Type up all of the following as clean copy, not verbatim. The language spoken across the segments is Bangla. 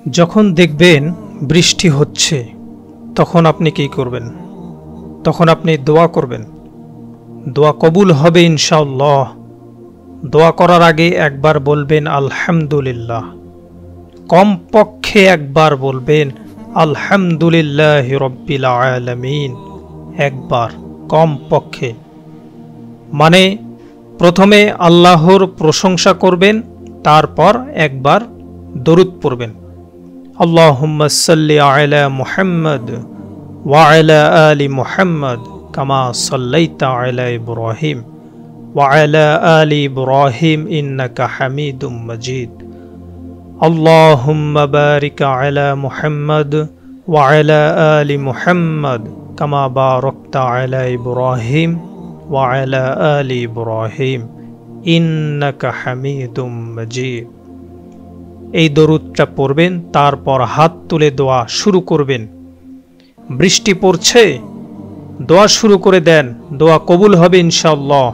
যখন দেখবেন বৃষ্টি হচ্ছে তখন আপনি কি করবেন? তখন আপনি দোয়া করবেন। দোয়া কবুল হবে ইনশাআল্লাহ। দোয়া করার আগে একবার বলবেন আলহামদুলিল্লাহ। কমপক্ষে একবার বলবেন আলহামদুলিল্লাহি রাব্বিল আলামিন। একবার কমপক্ষে, মানে প্রথমে আল্লাহর প্রশংসা করবেন, তারপর একবার দরুদ পড়বেন। আল্লাহুম্মা সাল্লি আলা মুহাম্মদ ওয়া আলা আলি মুহাম্মদ কামা সাল্লাইতা আলা ইব্রাহিম ওয়া আলা আলি ইব্রাহিম ইন্নাকা হামিদুম মাজিদ। আল্লাহুম্মা বারিক আলা মুহাম্মদ ওয়া আলা আলি মুহাম্মদ কামা বারাকতা আলা ইব্রাহিম ওয়া আলা আলি ইব্রাহিম ইন্নাকা হামিদুম মাজিদ। এই দরুদটা পড়বেন, তারপর হাত তুলে দোয়া শুরু করবেন। বৃষ্টি পড়ছে, দোয়া শুরু করে দেন, দোয়া কবুল হবে ইনশাআল্লাহ।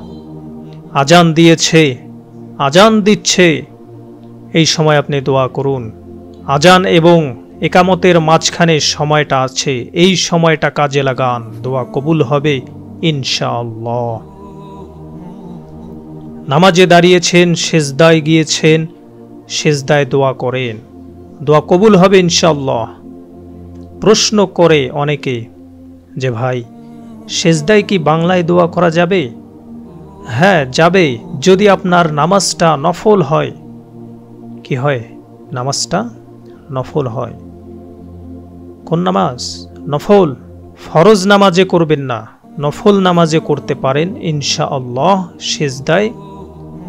আজান দিয়েছে, আজান দিচ্ছে, এই সময় আপনি দোয়া করুন। আজান এবং একামতের মাঝখানে সময়টা আছে, এই সময়টা কাজে লাগান, দোয়া কবুল হবে ইনশাআল্লাহ। নামাজে দাঁড়িয়েছেন, সেজদায় গিয়েছেন, সেজদায় দোয়া করেন, দোয়া কবুল হবে ইনশাআল্লাহ। প্রশ্ন করে অনেকে যে ভাই, সেজদায় কি বাংলায় দোয়া করা যাবে? হ্যাঁ যাবে, যদি আপনার নামাজটা নফল হয়। কি হয়? নামাজটা নফল হয়। কোন নামাজ? নফল। ফরজ নামাজে করবেন না, নফল নামাজে করতে পারেন ইনশাআল্লাহ। সেজদায়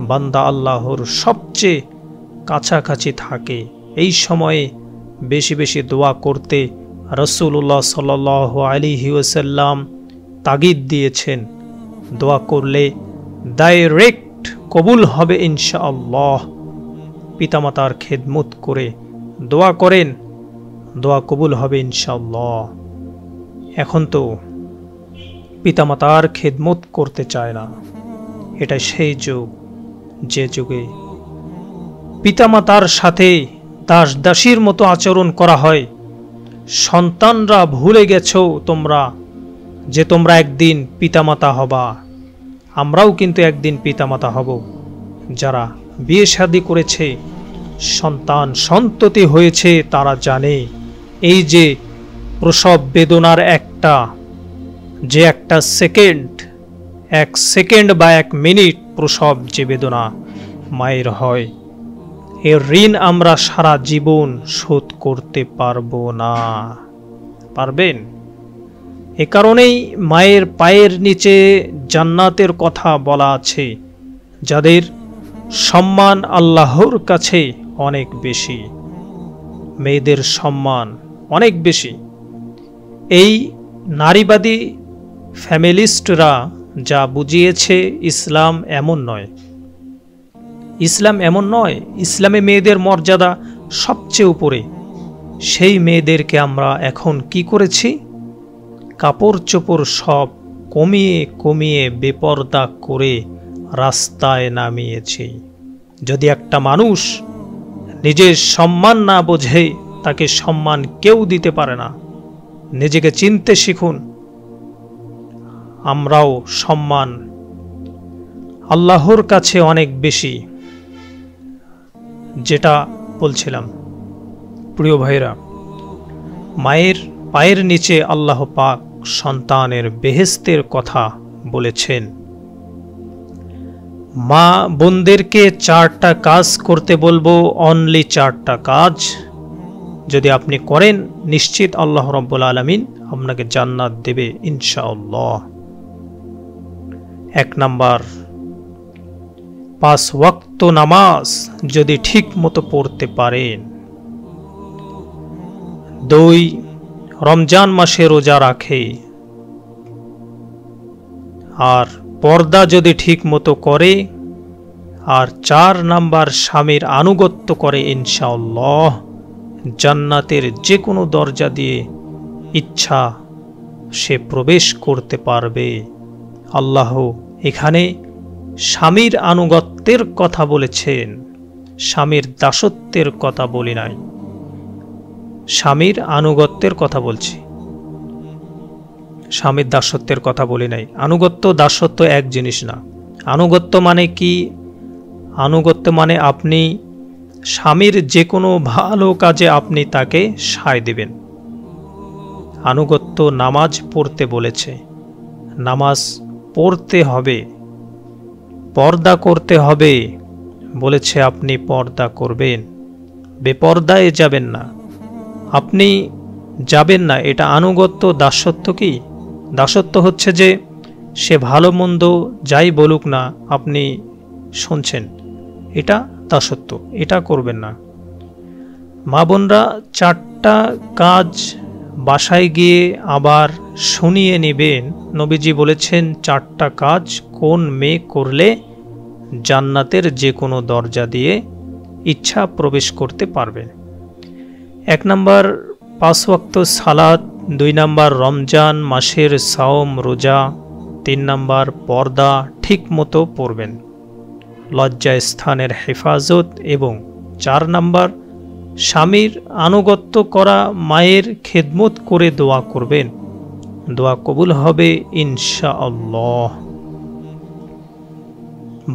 বান্দা আল্লাহর সবচেয়ে কাছাকাছি থাকে। এই সময়ে বেশি বেশি দোয়া করতে রাসূলুল্লাহ সাল্লাল্লাহু আলাইহি ওয়াসাল্লাম তাগিদ দিয়েছেন। দোয়া করলে ডাইরেক্ট কবুল হবে ইনশাআল্লাহ। পিতামাতার খেদমত করে দোয়া করেন, দোয়া কবুল হবে ইনশাআল্লাহ। এখন তো পিতামাতার খেদমত করতে চায় না। এটা সেই যুগ যে যুগে পিতামাতার সাথে দাস দাসীর মতো আচরণ করা হয়। সন্তানরা ভুলে গেছো তোমরা যে তোমরা একদিন পিতামাতা হবা। আমরাও কিন্তু একদিন পিতামাতা হব। যারা বিয়ে শাদী করেছে, সন্তান সন্ততি হয়েছে, তারা জানে এই যে প্রসব বেদনার একটা সেকেন্ড, এক সেকেন্ড বা এক মিনিট প্রসব যে বেদনা মায়ের হয়, এর ঋণ আমরা সারা জীবন শোধ করতে পারবো না। পারবেন? এ কারণেই মায়ের পায়ের নিচে জান্নাতের কথা বলা আছে, যাদের সম্মান আল্লাহর কাছে অনেক বেশি। মেয়েদের সম্মান অনেক বেশি। এই নারীবাদী ফ্যামিলিস্টরা যা বুঝিয়েছে, ইসলাম এমন নয়। ইসলাম এমন নয়। ইসলামে মেয়েদের মর্যাদা সবচেয়ে উপরে। সেই মেয়েদেরকে আমরা এখন কি করেছি? কাপড় চোপড় সব কমিয়ে কমিয়ে বেপরদা করে রাস্তায় নামিয়েছি। যদি একটা মানুষ নিজের সম্মান না বোঝে, তাকে সম্মান কেউ দিতে পারে না। নিজেকে চিনতে শিখুন। আমরাও সম্মান আল্লাহর কাছে অনেক বেশি। যেটা বলছিলাম প্রিয় ভাইরা, মায়ের পায়ের নিচে আল্লাহ পাক সন্তানের বেহেশতের কথা বলেছেন। মা বোনদেরকে 4টা কাজ করতে বলবো, অনলি 4টা কাজ। যদি আপনি করেন, নিশ্চিত আল্লাহ রাব্বুল আলামিন আপনাকে জান্নাত দেবে ইনশাআল্লাহ। 1 নাম্বার, 5 ওয়াক্ত নামাজ যদি ঠিক মতো পড়তে পারেন। 2, রমজান মাসে রোজা রাখে। আর পর্দা যদি ঠিক মতো করে। আর 4 নাম্বার, স্বামীর আনুগত্য করে, ইনশাআল্লাহ জান্নাতের যে কোনো দরজা দিয়ে ইচ্ছা সে প্রবেশ করতে পারবে। আল্লাহ এখানে স্বামীর আনুগত্যের কথা বলেছেন, স্বামীর দাসত্বের কথা বলি নাই। স্বামীর আনুগত্যের কথা বলছি, স্বামীর দাসত্বের কথা বলি নাই। আনুগত্য দাসত্ব এক জিনিস না। আনুগত্য মানে কি? আনুগত্য মানে আপনি স্বামীর যে কোনো ভালো কাজে আপনি তাকে সায় দিবেন। আনুগত্য নামাজ পড়তে বলেছে, নামাজ পড়তে হবে, পর্দা করতে হবে বলেছে, আপনি পর্দা করবেন, বেপর্দায় যাবেন না, আপনি যাবেন না। এটা আনুগত্য। দাসত্ব কি? দাসত্ব হচ্ছে যে সে ভালো মন্দ যাই বলুক না আপনি শুনছেন, এটা দাসত্ব, এটা করবেন না। মা বোনরা, 4টা কাজ বাসায় গিয়ে আবার শুনিয়ে নেবেন। নবীজি বলেছেন 4টা কাজ কোন মেয়ে করলে জান্নাতের যে কোনো দরজা দিয়ে ইচ্ছা প্রবেশ করতে পারবে। 1 নাম্বার 5 ওয়াক্ত সালাত, 2 নাম্বার রমজান মাসের সাওম রোজা, 3 নাম্বার পর্দা ঠিক মতো পরবেন, লজ্জা স্থানের হেফাজত, এবং 4 নাম্বার স্বামীর আনুগত্য করা, মায়ের খেদমত করে দোয়া করবেন, দোয়া কবুল হবে ইনশাআল্লাহ।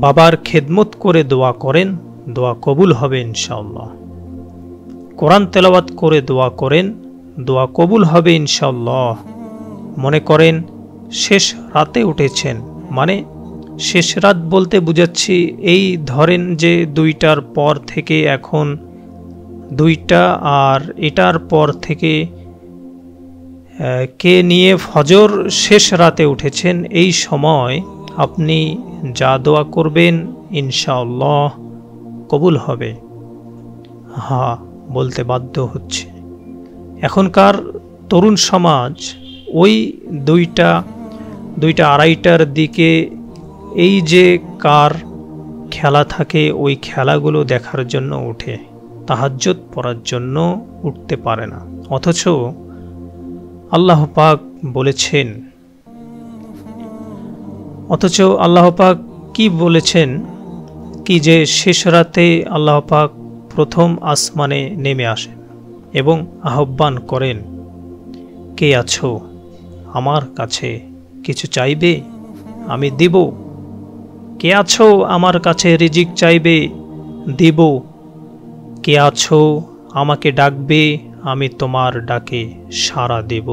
বাবার খেদমত করে দোয়া করেন, দোয়া কবুল হবে ইনশাআল্লাহ। কোরআন তেলাওয়াত করে দোয়া করেন, দোয়া কবুল হবে ইনশাআল্লাহ। মনে করেন শেষ রাতে উঠেছেন, মানে শেষ রাত বলতে বুঝাচ্ছি এই ধরেন যে 2টার পর থেকে এখন 2টা আর এটার পর থেকে কে নিয়ে ফজর শেষ রাতে উঠেছেন, এই সময় আপনি যা দোয়া করবেন ইনশাআল্লাহ কবুল হবে। হ্যাঁ বলতে বাধ্য হচ্ছে, এখনকার তরুণ সমাজ ওই 2টা 2:30টার দিকে এই যে কার খেলা থাকে ওই খেলাগুলো দেখার জন্য উঠে, তাহাজ্জুদ পড়ার জন্য উঠতে পারে না। অথচ আল্লাহ পাক বলেছেন, কি বলেছেন, কি যে শেষ রাতে আল্লাহ পাক প্রথম আসমানে নেমে আসেন এবং আহ্বান করেন, কে আছো আমার কাছে কিছু চাইবে আমি দিব, কে আছো আমার কাছে রিজিক চাইবে দিব, কে আছো আমাকে ডাকবে আমি তোমার ডাকে সাড়া দেব,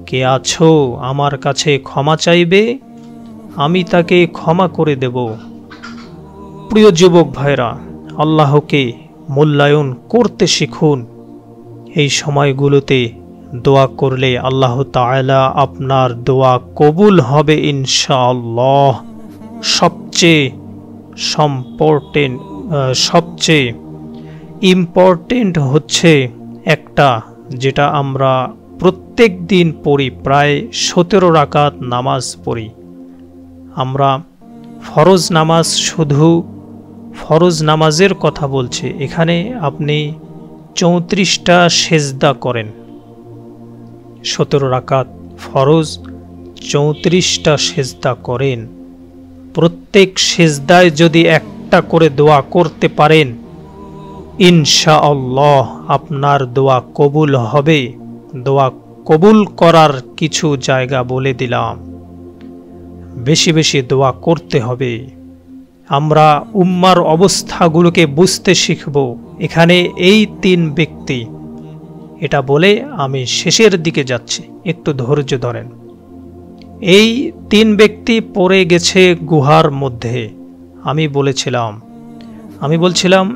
কে আছো আমার কাছে ক্ষমা চাইবে আমি তাকে ক্ষমা করে দেব। প্রিয় যুবক ভাইরা, আল্লাহকে মূল্যায়ন করতে শিখুন। এই সময়গুলোতে দোয়া করলে আল্লাহ তাআলা আপনার দোয়া কবুল হবে ইনশাআল্লাহ। সবচেয়ে ইম্পর্টেন্ট হচ্ছে একটা, যেটা আমরা প্রত্যেক দিন পড়ি, প্রায় 17 রাকাত নামাজ পড়ি আমরা। ফরজ নামাজ, শুধু ফরজ নামাজের কথা বলছে এখানে। আপনি 34টা সেজদা করেন, 17 রাকাত ফরজ, 34টা সেজদা করেন। প্রত্যেক সেজদায় যদি একটা করে দোয়া করতে পারেন ইনশাআল্লাহ আপনার দোয়া কবুল হবে। দোয়া কবুল করার কিছু জায়গা বলে দিলাম, বেশি বেশি দোয়া করতে হবে। আমরা উম্মার অবস্থাগুলোকে বুঝতে শিখব। এখানে এই 3 ব্যক্তি, এটা বলে আমি শেষের দিকে যাচ্ছি, একটু ধৈর্য ধরেন। এই 3 ব্যক্তি পড়ে গেছে গুহার মধ্যে। আমি বলছিলাম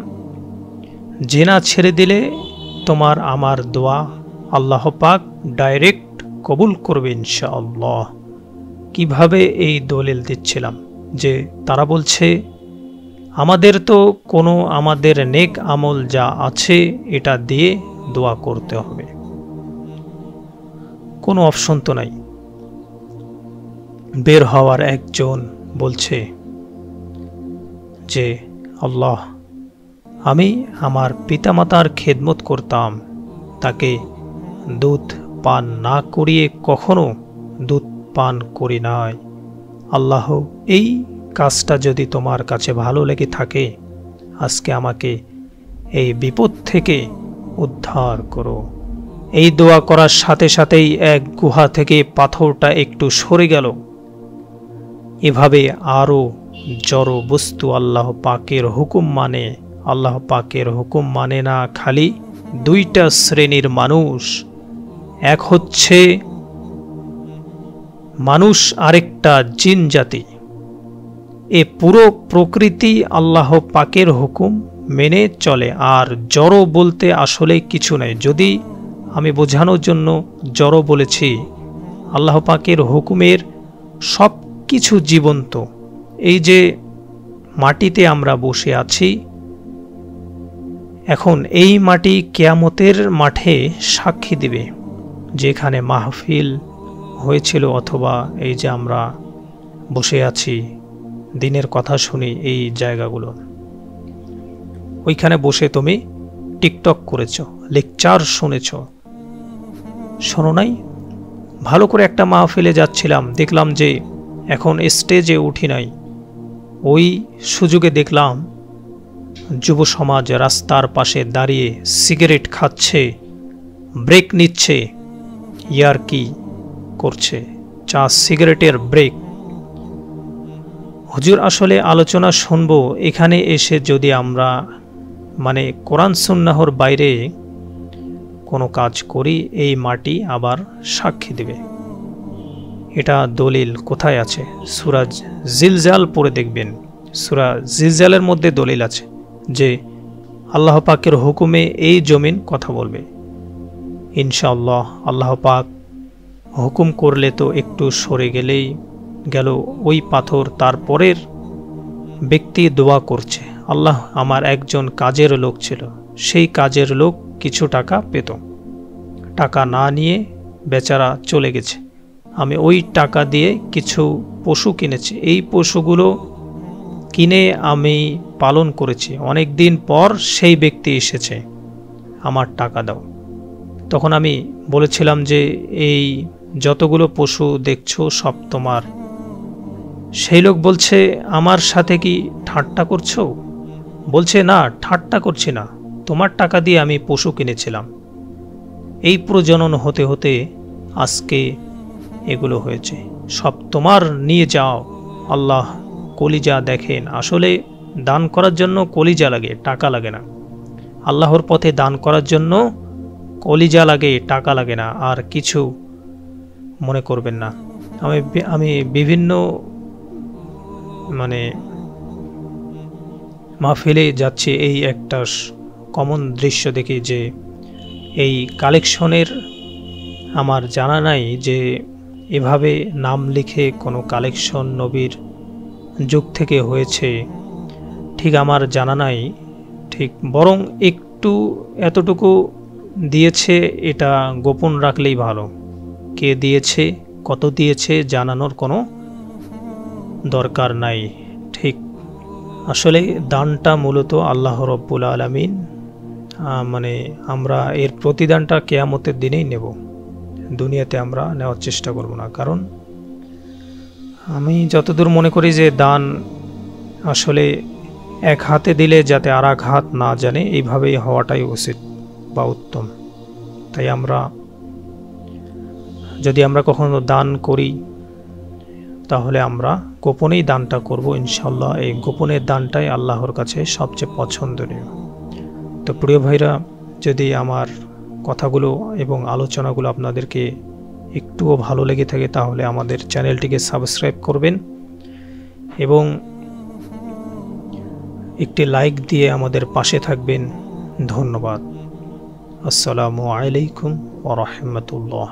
জিনা ছেড়ে দিলে তোমার আমার দোয়া আল্লাহ পাক ডাইরেক্ট কবুল করবে ইনশাআল্লাহ। কিভাবে এই দলিল দিচ্ছিলাম যে তারা বলছে আমাদের তো আমাদের নেক আমল যা আছে এটা দিয়ে দোয়া করতে হবে, কোনো অপশন তো নাই। বের হওয়ার একজন বলছে যে আল্লাহ, আমি আমার পিতামাতার খেদমত করতাম, তাকে দুধ পান না করিয়ে কখনো দুধ পান করি নাই। আল্লাহ, এই কাজটা যদি তোমার কাছে ভালো লেগে থাকে আজকে আমাকে এই বিপদ থেকে উদ্ধার করো। এই দোয়া করার সাথে সাথেই এক গুহা থেকে পাথরটা একটু সরে গেল। এভাবে আরও জড় বস্তু আল্লাহ পাকের হুকুম মানে, আল্লাহ পাকের হুকুম মানে না খালি দুইটা শ্রেণীর মানুষ, এক হচ্ছে মানুষ, আরেকটা জিন জাতি। এ পুরো প্রকৃতি আল্লাহ পাকের হুকুম মেনে চলে। আর জড় বলতে আসলে কিছু নেই। যদি আমি বোঝানোর জন্য জড় বলেছি, আল্লাহ পাকের হুকুমের সব কিছু জীবন্ত। এই যে মাটিতে আমরা বসে আছি এখন, এই মাটি কিয়ামতের মাঠে সাক্ষী দিবে। যেখানে মাহফিল হয়েছিল অথবা এই যে আমরা বসে আছি দিনের কথা শুনি, এই জায়গাগুলো, ওইখানে বসে তুমি টিকটক করেছ, লেকচার শুনেছ, শোনো নাই? ভালো করে একটা মাহফিলে যাচ্ছিলাম, দেখলাম যে এখন স্টেজে উঠি নাই, ওই সুযোগে দেখলাম যুব সমাজ রাস্তার পাশে দাঁড়িয়ে সিগারেট খাচ্ছে, ব্রেক নিচ্ছে, ইয়ারকি করছে, চা সিগারেটের ব্রেক। হুজুর আসলে আলোচনা শুনবো, এখানে এসে যদি আমরা মানে কোরআন সুন্নাহর বাইরে কোনো কাজ করি, এই মাটি আবার সাক্ষী দেবে। এটা দলিল কোথায় আছে? সূরা জিলজাল পড়ে দেখবেন। সূরা জিলজালের মধ্যে দলিল আছে যে আল্লাহ পাকের হুকুমে এই জমিন কথা বলবে। ইনশাআল্লাহ আল্লাহ পাক হুকুম করলে তো একটু সরে গেলেই গেল ওই পাথর। তারপরের ব্যক্তি দোয়া করছে, আল্লাহ আমার একজন কাজের লোক ছিল, সেই কাজের লোক কিছু টাকা পেত, টাকা না নিয়ে বেচারা চলে গেছে, আমি ওই টাকা দিয়ে কিছু পশু কিনেছি, এই পশুগুলো কিনে আমি পালন করেছি, অনেক দিন পর সেই ব্যক্তি এসেছে, আমার টাকা দাও। তখন আমি বলেছিলাম যে এই যতগুলো পশু দেখছো সব তোমার। সেই লোক বলছে, আমার সাথে কি ঠাট্টা করছো? বলছে, না ঠাট্টা করছি না, তোমার টাকা দিয়ে আমি পশু কিনেছিলাম। এই প্রজনন হতে হতে আজকে এগুলো হয়েছে, সব তোমার, নিয়ে যাও। আল্লাহ কলিজা দেখেন। আসলে দান করার জন্য কলিজা লাগে, টাকা লাগে না। আল্লাহর পথে দান করার জন্য কলিজা লাগে, টাকা লাগে না। আর কিছু মনে করবেন না, আমি বিভিন্ন মানে মাহফিলে যাচ্ছি, এই একটা কমন দৃশ্য দেখি যে এই কালেকশনের আমার জানা নাই যে এভাবে নাম লিখে কোনো কালেকশন নবীর যুগ থেকে হয়েছে, ঠিক আমার জানা নাই। ঠিক বরং একটু এতটুকু দিয়েছে, এটা গোপন রাখলেই ভালো। কে দিয়েছে, কত দিয়েছে জানানোর কোনো দরকার নাই। ঠিক আসলে দানটা মূলত আল্লাহ রব্বুল আলামিন, মানে আমরা এর প্রতিদানটা কিয়ামতের দিনেই নেব, দুনিয়াতে আমরা নেওয়ার চেষ্টা করব না। কারণ আমি যতদূর মনে করি যে দান আসলে এক হাতে দিলে যাতে আর এক হাত না জানে, এইভাবেই হওয়াটাই উচিত বা উত্তম। তাই আমরা যদি আমরা কখনো দান করি তাহলে আমরা গোপনেই দানটা করব ইনশাআল্লাহ। এই গোপনের দানটাই আল্লাহর কাছে সবচেয়ে পছন্দনীয়। তো প্রিয় ভাইরা, যদি আমার কথাগুলো এবং আলোচনাগুলো আপনাদেরকে একটুও ভালো লেগে থাকে তাহলে আমাদের চ্যানেলটিকে সাবস্ক্রাইব করবেন এবং একটি লাইক দিয়ে আমাদের পাশে থাকবেন। ধন্যবাদ। আসসালামু আলাইকুম ওয়া রাহমাতুল্লাহ।